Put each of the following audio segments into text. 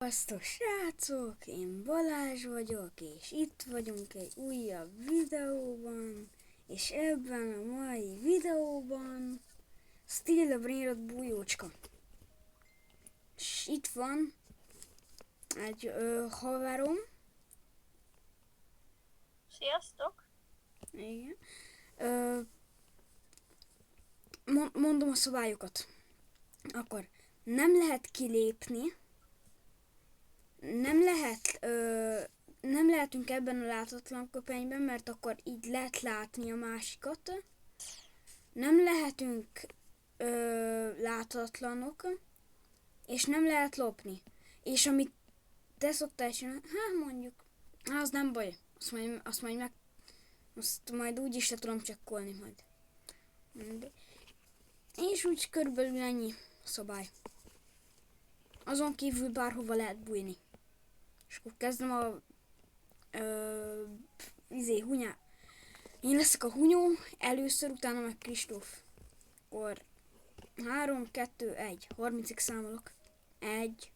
Sziasztok srácok, én Balázs vagyok, és itt vagyunk egy újabb videóban, és ebben a mai videóban Steal the Brainrot bújócska. És itt van egy haverom. Sziasztok! Igen. Mondom a szabályokat. Akkor nem lehet kilépni. Nem lehetünk ebben a láthatatlan köpenyben, mert akkor így lehet látni a másikat. Nem lehetünk láthatatlanok, és nem lehet lopni. És amit te szoktál csinálni, mondjuk, az nem baj. Azt majd úgy is le tudom csekkolni majd. És úgy körülbelül ennyi szabály. Azon kívül bárhova lehet bújni. És akkor kezdem a hunyá. Én leszek a hunyó, először, utána meg Kristóf. Akkor 3, 2, 1. 30-ig számolok. 1.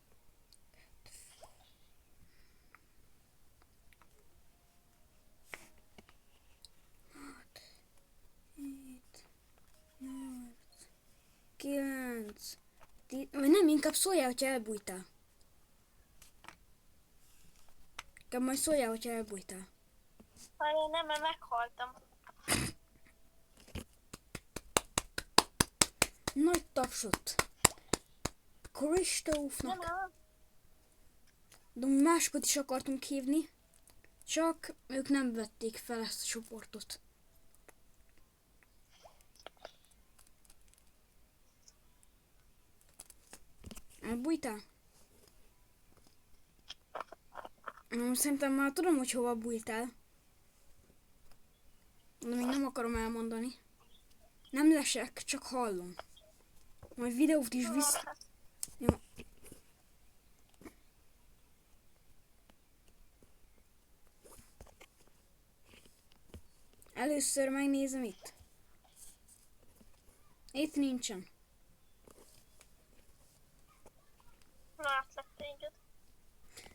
6, 7, 8, 9, 10. Vagy nem, inkább szóljál, hogyha elbújtál. Majd szóljál, hogyha elbújtál. Én nem, mert meghaltam. Nagy tapsot Kristófnak. De másokat is akartunk hívni, csak ők nem vették fel ezt a csoportot. Elbújtál? Szerintem már tudom, hogy hova bújtál. De még nem akarom elmondani. Nem lesek, csak hallom. Majd videót is visz... Jó. Először megnézem itt. Itt nincsen. Látlak téged.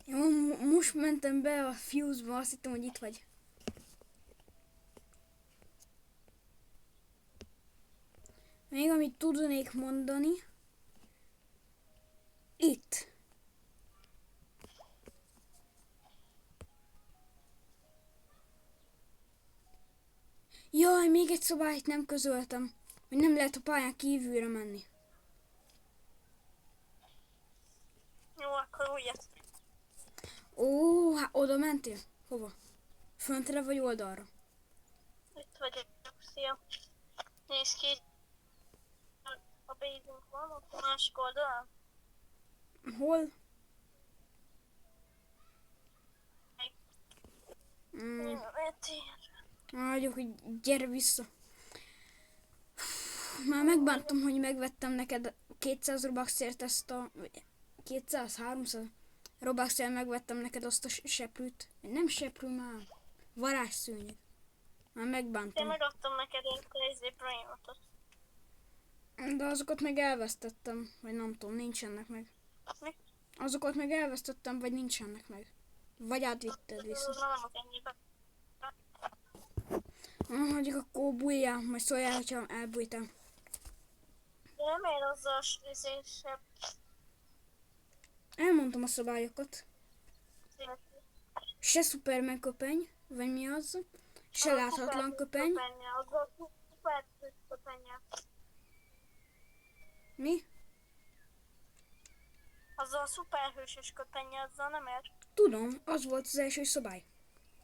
Jó, most mentem be a Fuse-ba, azt hittem, hogy itt vagy. Még amit tudnék mondani. Itt. Jaj, még egy szabályt nem közöltem. Hogy nem lehet a pályán kívülre menni. Jó, akkor újat. Ó, hát oda mentél? Hova? Föntre vagy oldalra? Itt vagyok. Szia. Nézd ki. A bézünk van, ott a másik oldalon. Hol? Vagyok, hogy gyere vissza. Már megbántam, hogy megvettem neked 200 Robuxért ezt a... 200-300 Robuxért megvettem neked azt a seprűt. Nem seprű már. Varázsszőnyeg. Már megbántam. Én megadtam neked egy brainotot. De azokat meg elvesztettem. Vagy nem tudom, nincsenek meg. Mi? Azokat meg elvesztettem, vagy nincsenek meg. Vagy átvitted vissza. Hagyjuk akkor bújjál, majd szóljál, hogyha elbújtál. De nem ér azzal a sebb. Elmondtam a szabályokat. Se Superman köpeny, vagy mi az? Se láthatatlan köpeny. Az a szuper köpenye. Mi? Az a szuperhősös köpenye, azzal nem ér. Tudom, az volt az első szabály.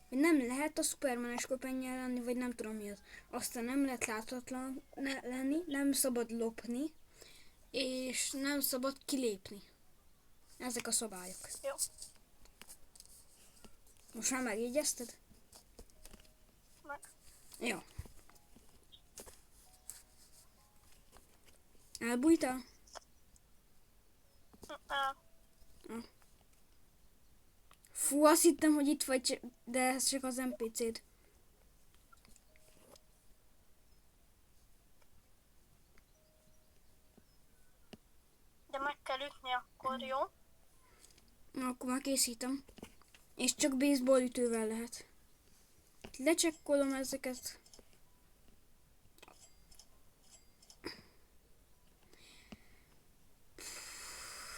Hogy nem lehet a Supermanes köpennyel lenni, vagy nem tudom mi az. Aztán nem lehet láthatatlan lenni, nem szabad lopni, és nem szabad kilépni. Ezek a szabályok. Jó. Most már megjegyezted? Meg. Jó. Elbújtál? Fú, azt hittem, hogy itt vagy, de ez csak az NPC-d. De meg kell ütni akkor, jó? Akkor már készítem. És csak baseball ütővel lehet. Lecsekkolom ezeket.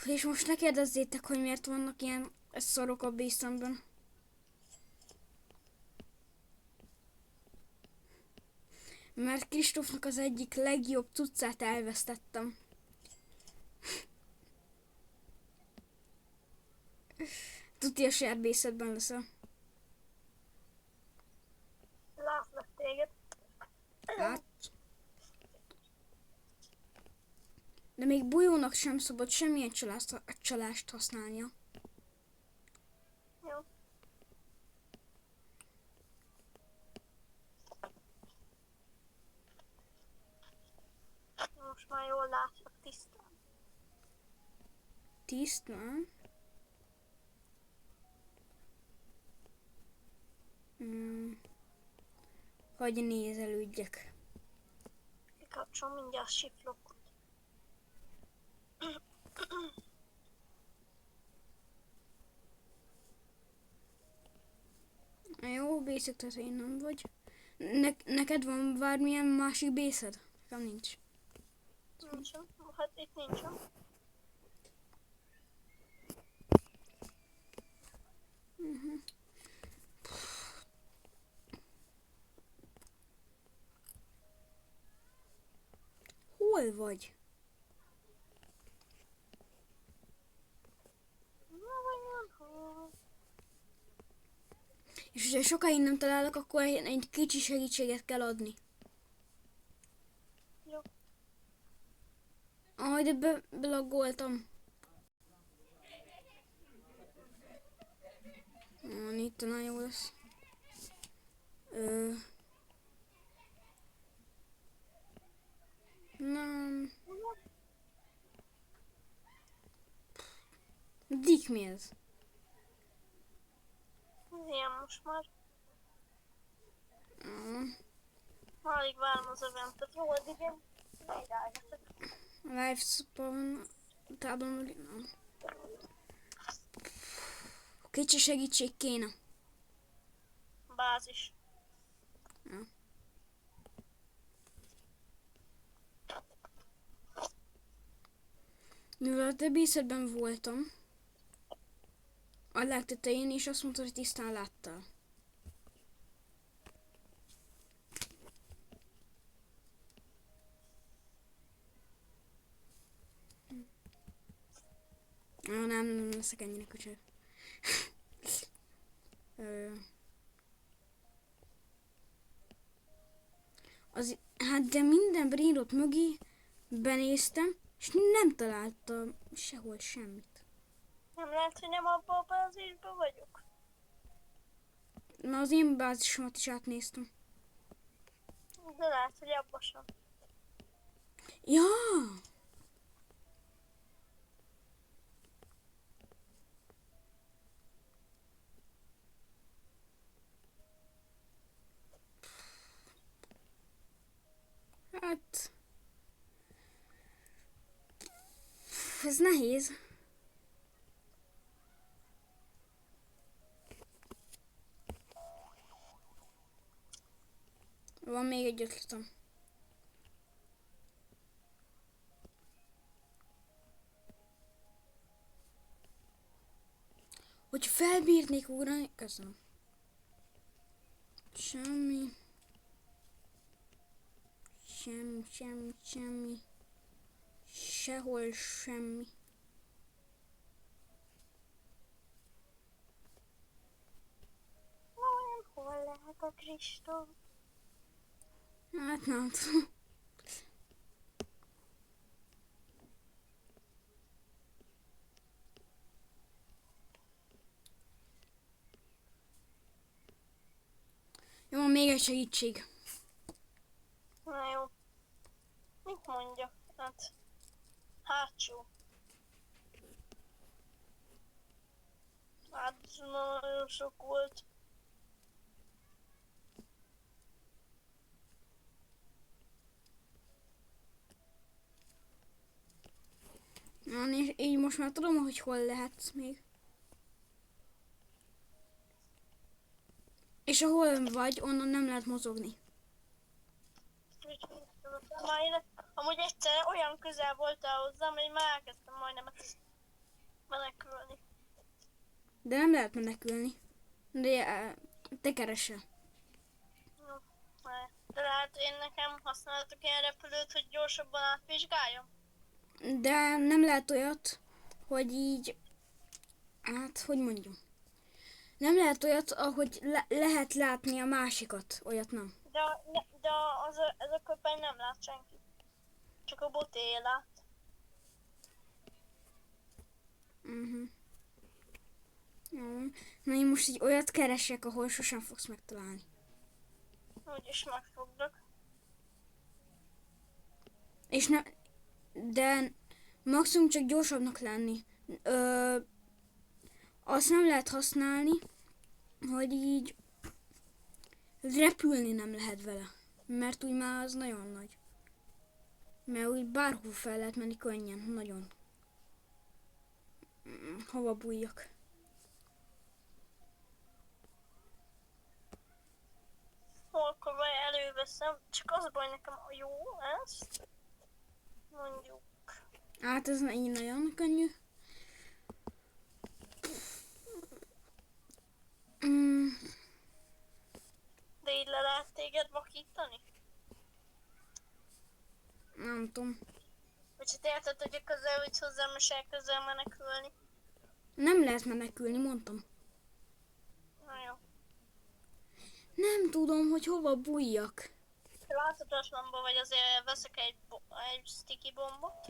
És most ne kérdezzétek, hogy miért vannak ilyen szarok a bészemben. Mert Kristófnak az egyik legjobb cuccát elvesztettem. Tuti a saját bészetben leszel. Látlak téged. Hát. De még bujónak sem szabad semmilyen csalást használnia. Jó. Most már jól látlak tisztán. Tisztán. Hogy nézelődjek. Kikapcsolom mindjárt a shift-lockot. Jó, bészek, tehát én nem vagy. Neked van bármilyen másik bészed? Nekem nincs. Nincsen. Hát itt nincsen. Hol vagy? És hogyha sokáig nem találok, akkor egy kicsi segítséget kell adni. Jó. De belagoltam. Itt nagyon jó lesz. Nem. Dick mi ez? Ilyen most már. Ah, Alig várom az eventet. Jó, addig én megállgatok. Live spawn. Tádom, nem. Kicsi segítség kéne. Bázis. Ja. Mivel a többészetben voltam, a legtetején, és azt mondta, hogy tisztán láttál. Nem leszek ennyire köcsög. Hát de minden brindot mögé benéztem, és nem találtam sehol semmit. Nem lehet, hogy nem abban a bázisban vagyok. Na az én bázisomat is átnéztem. De lehet, hogy abban sem. Ja! Hát... Ez nehéz. Van még egy ötletem. Hogy felbírnék ugrani... Köszönöm. Semmi. Semmi. Sehol semmi. Hol lehet a Kristóf? Hát nem tudom. Jó, még egy segítség. Na jó. Mit mondja? Hát... Hátsó. Hát nagyon sok volt. Na, és így most már tudom, hogy hol lehet még. És ahol vagy, onnan nem lehet mozogni. Már én amúgy egyszer olyan közel voltál hozzám, hogy már elkezdtem majdnem menekülni. De nem lehet menekülni. De te keresel. Jó, de lehet én nekem használhatok ilyen repülőt, hogy gyorsabban átvizsgáljam? De nem lehet olyat, hogy így... Hát, hogy mondjam? Nem lehet olyat, ahogy lehet látni a másikat. Olyat nem. De ez a köpeny nem lát senki. Csak a boté lát. Jó. Na én most így olyat keresek, ahol sosem fogsz megtalálni. Úgyis megfoglak. És ne, de maximum csak gyorsabbnak lenni. Azt nem lehet használni, hogy így repülni nem lehet vele. Mert úgy már az nagyon nagy. Mert úgy bárhol fel lehet menni könnyen, nagyon. Hova bújjak? Akkor majd előveszem. Csak az a baj nekem a jó ezt. Mondjuk. Hát ez így nagyon könnyű. De így le lehet téged vakítani? Nem tudom. Vagy hát érted, hogy a közel úgy hozzám, és elkezdem menekülni. Nem lehet menekülni, mondtam. Na jó. Nem tudom, hogy hova bújjak. Láthatatlanba vagy, azért veszek egy sticky bombot.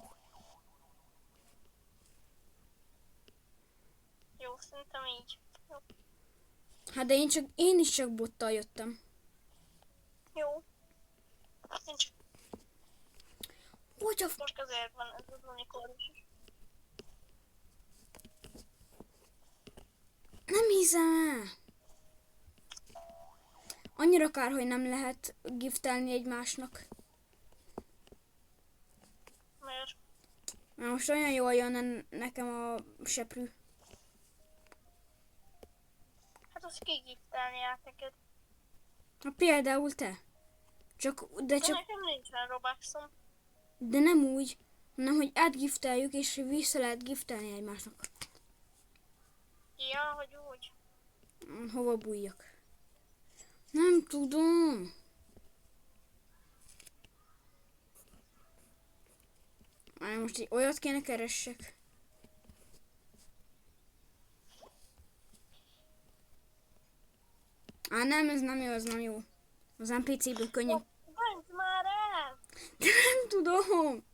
Jó, szerintem így. Jó. Hát de én is csak bottal jöttem. Jó. Én csak Hogy a most azért van ez az unikornis is. Nem hiszem el. Annyira kár, hogy nem lehet giftelni egymásnak. Miért? Mert most olyan jól jön nekem a seprű. Hát azt kigiftelni át neked. Ha például te. De nekem nincsen Robuxom. De nem úgy, hanem hogy átgifteljük és vissza lehet giftelni egymásnak. Ja, hogy úgy. Hova bújjak? Nem tudom. Most így olyat kéne keressek. Nem, ez nem jó, ez nem jó. Az NPC-ből könnyen. Menj már el! De nem tudom.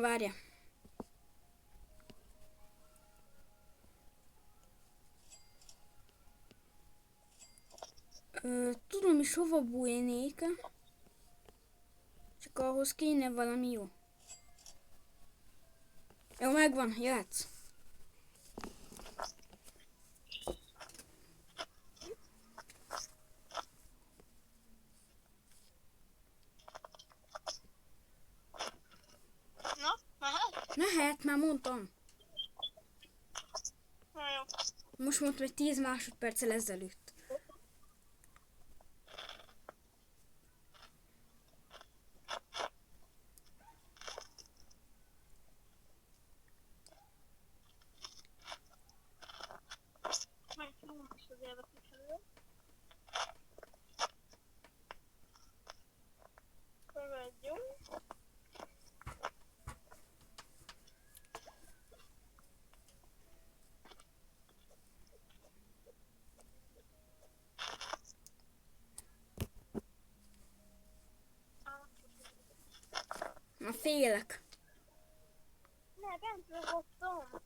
Várja. Tudom is hova bújnék. Csak ahhoz kéne valami jó. Jó, megvan, jöhetsz. Na, mehet? Mehet, már mondtam. Na jó. Most mondtam, hogy 10 másodperccel ezelőtt. Megfogom is az érdekelő. Fogadjunk. Na félek. Ne, bent ragasztom.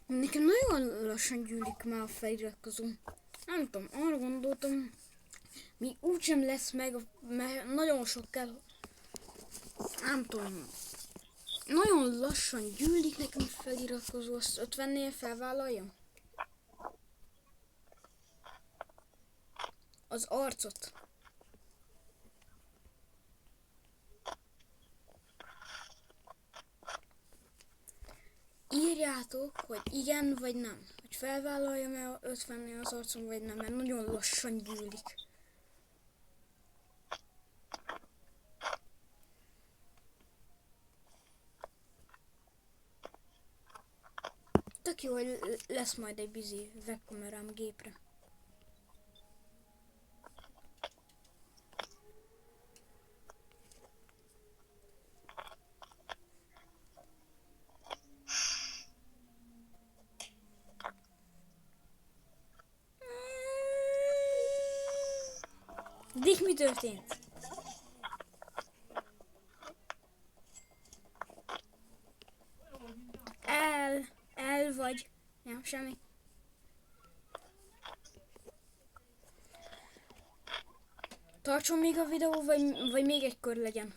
Nekem nagyon lassan gyűlik már a feliratkozó. Nem tudom, arra gondoltam, mi úgysem lesz meg, mert nagyon sok kell. Nem tudom. Nagyon lassan gyűlik nekem a feliratkozó, azt 50-nél felvállaljam? Az arcot. Írjátok, hogy igen vagy nem. Hogy felvállaljam-e 50-nél az arcom, vagy nem, mert nagyon lassan gyűlik. Tök jó, hogy lesz majd egy bizi webkamerám gépre. Dick, mi történt? El vagy. Nem, semmi. Tartson még a videó, vagy még egy kör legyen?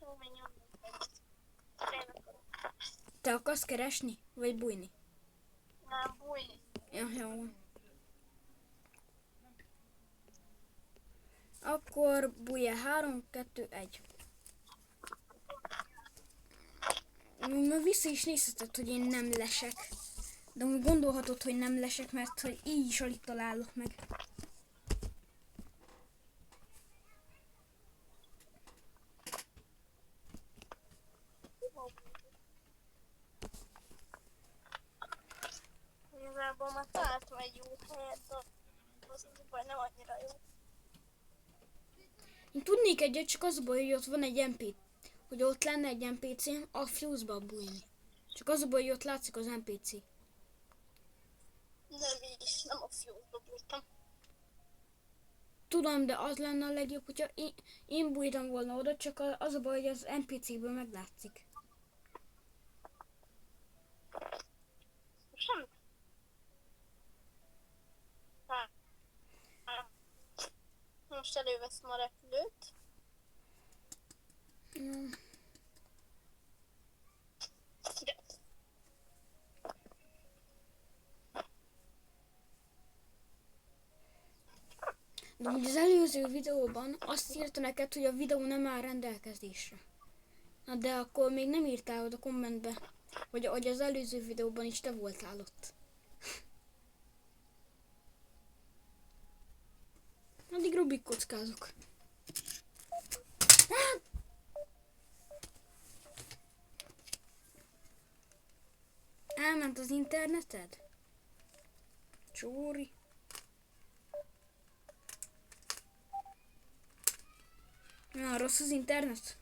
Jó, menjünk. Tényleg. Te akarsz keresni? Vagy bújni? Nem, bújj. Ja, jó van. Akkor bújja 3, 2, 1. Már vissza is nézheted, hogy én nem lesek. De úgy gondolhatod, hogy nem lesek, mert hogy így is alig találok meg. Igazából már találtam egy jó helyet, de az baj nem annyira jó. Én tudnék egyet, csak az a baj, hogy ott van egy MP. Hogy ott lenne egy NPC, a Fuse-ba bújni. Csak az a baj, hogy ott látszik az NPC. Nem is, nem a fiúkba bújtam. Tudom, de az lenne a legjobb, hogyha én bújtam volna oda, csak az a baj, hogy az NPC-ből meglátszik. Sem. Most előveszem a repülőt. Mm. De. De ugye az előző videóban azt írta neked, hogy a videó nem áll rendelkezésre. Na de akkor még nem írtál oda kommentbe, hogy az előző videóban is te voltál ott. Addig Rubik kockázok. Elment az interneted? Csóri. Ja, rossz az internet?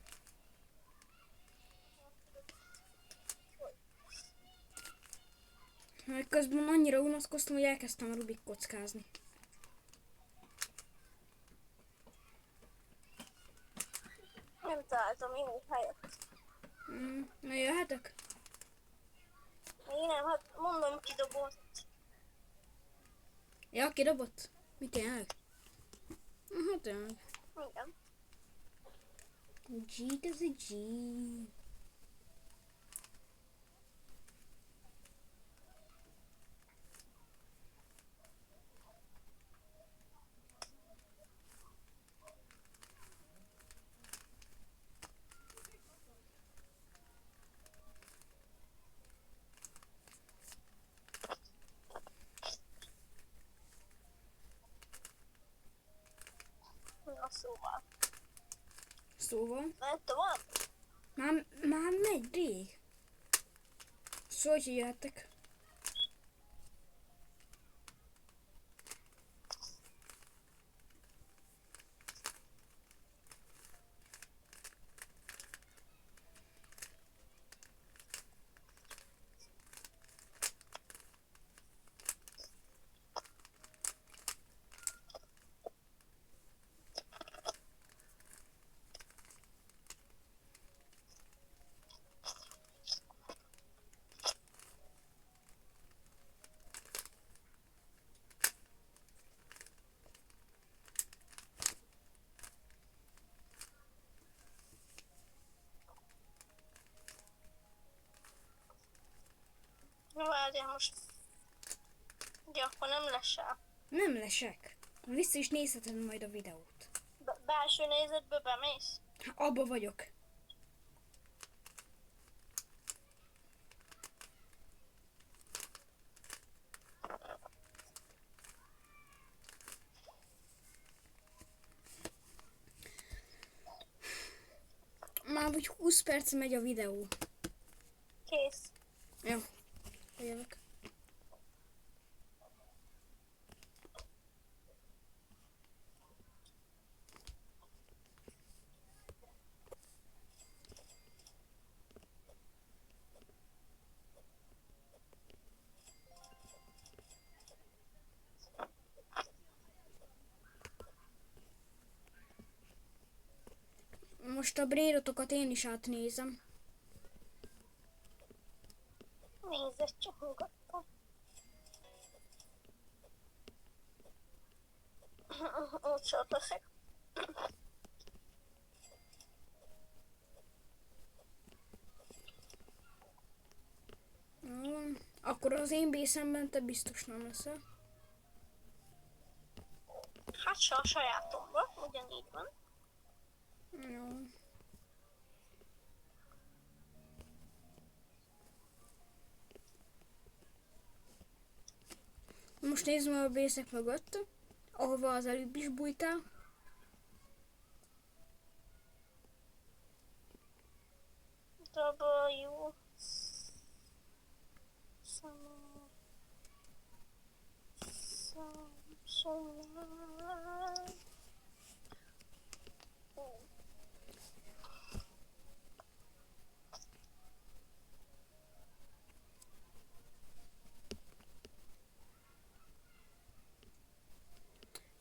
Mert közben annyira unatkoztam, hogy elkezdtem a Rubik kockázni. Nem találtam jó helyet. Na jöhetek? Én nem, hát mondom kidobott. Ja, kidobott? Mi tényleg? Hát tényleg. Igen. G to the G. Na szóval. Szóval? Lehet tovább? Már megy rég. Szóval, hogy jöhetek. Na várjál most. Ugye akkor nem lesel. Nem lesek. Vissza is nézheted majd a videót. Belső nézetből bemész? Abba vagyok. Már úgy 20 perc megy a videó. Kész. Jó. Jövök. Most a brérotokat én is átnézem. Nézd csak nyugodtan. Úgy ott leszek. Jó. Akkor az én bészemben te biztos nem leszel. Hát se a sajátomban, ugyanígy van. Jó. Most nézzük a bészek mögött, ahova az előbb is bújtál. W.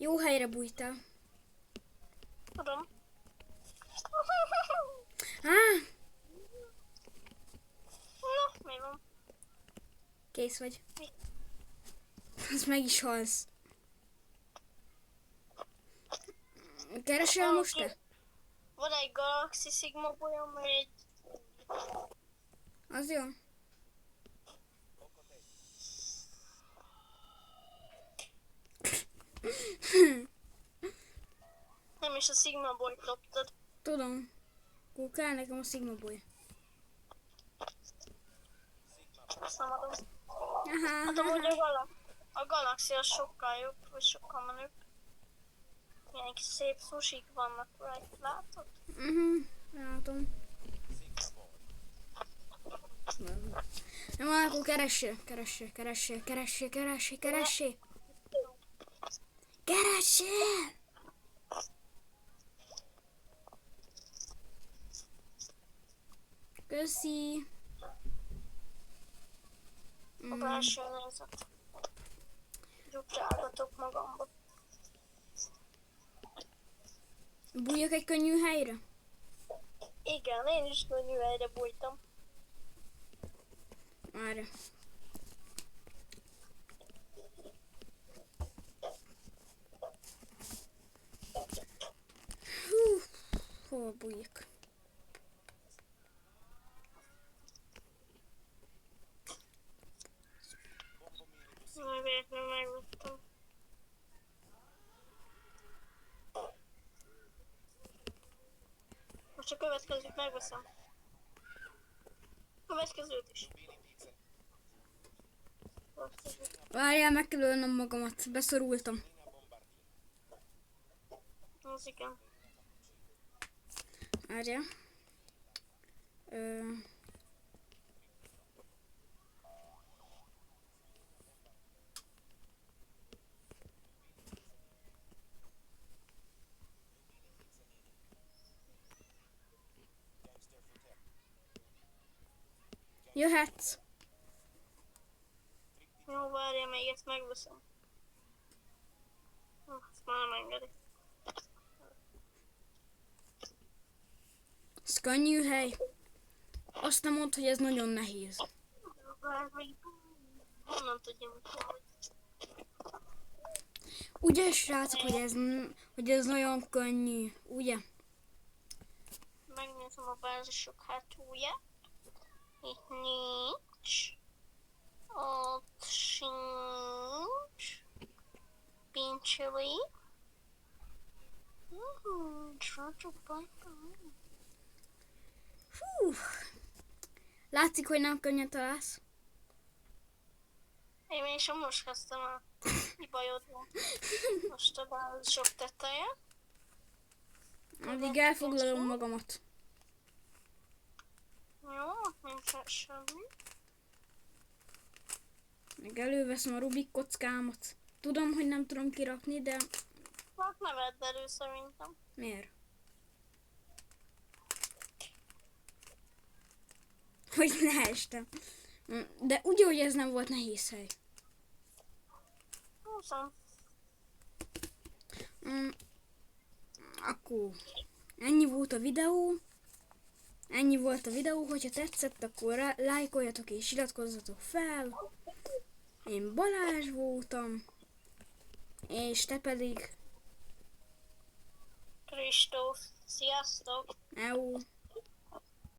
Jó helyre bújtál. Tudom. Na, mi van? Kész vagy. Az meg is halsz. Keresel most te? Van egy Galaxy Sigma bolyom, meg egy... Az jó. Nem is a Sigma bolyt loptad. Tudom. Akkor kell nekem a Sigma Boy. Azt nem adom. Aha, Hát amúgy a Galaxy az sokkal jobb, vagy sokkal menőbb. Ilyen kis szép susik vannak rajta, látod? látom. Nem, akkor keressél. Keressél! Köszi. A belső nézet. Gyugrálgatok magamba. Bújjak egy könnyű helyre? Igen, én is könnyű helyre bújtam. Várj. Hol bújjak? Majd véletlenül megvettem. Most a következőt megveszem. Következőt is. Várjál, meg kell ölnöm magamat. Beszorultam. Az igen. Várjál. Jöhetsz. Jó, várjál, még ezt megveszem. Ezt már nem engedi. Ez könnyű hely. Azt nem mondd, hogy ez nagyon nehéz. Honnan tudjam, hogy Ugye, srácok, hogy ez nagyon könnyű, ugye? megnézem a bázisok hátulját. Itt nincs. Ott sincs. chili. Georgia Hú, látszik, hogy nem könnyen találsz. Én is most kezdtem a kibajodni. Most a sok teteje. Addig elfoglalom magamat. Jó, nincs semmi. Meg előveszem a Rubik kockámat. Tudom, hogy nem tudom kirakni, de Hát ne vedd elő szerintem. miért? Hogy ne estem. De úgy, hogy ez nem volt nehéz hely. Húzom. Akkor ennyi volt a videó. Ennyi volt a videó, hogyha tetszett, akkor lájkoljatok és iratkozzatok fel. Én Balázs voltam, és te pedig Kristóf. Sziasztok! EU.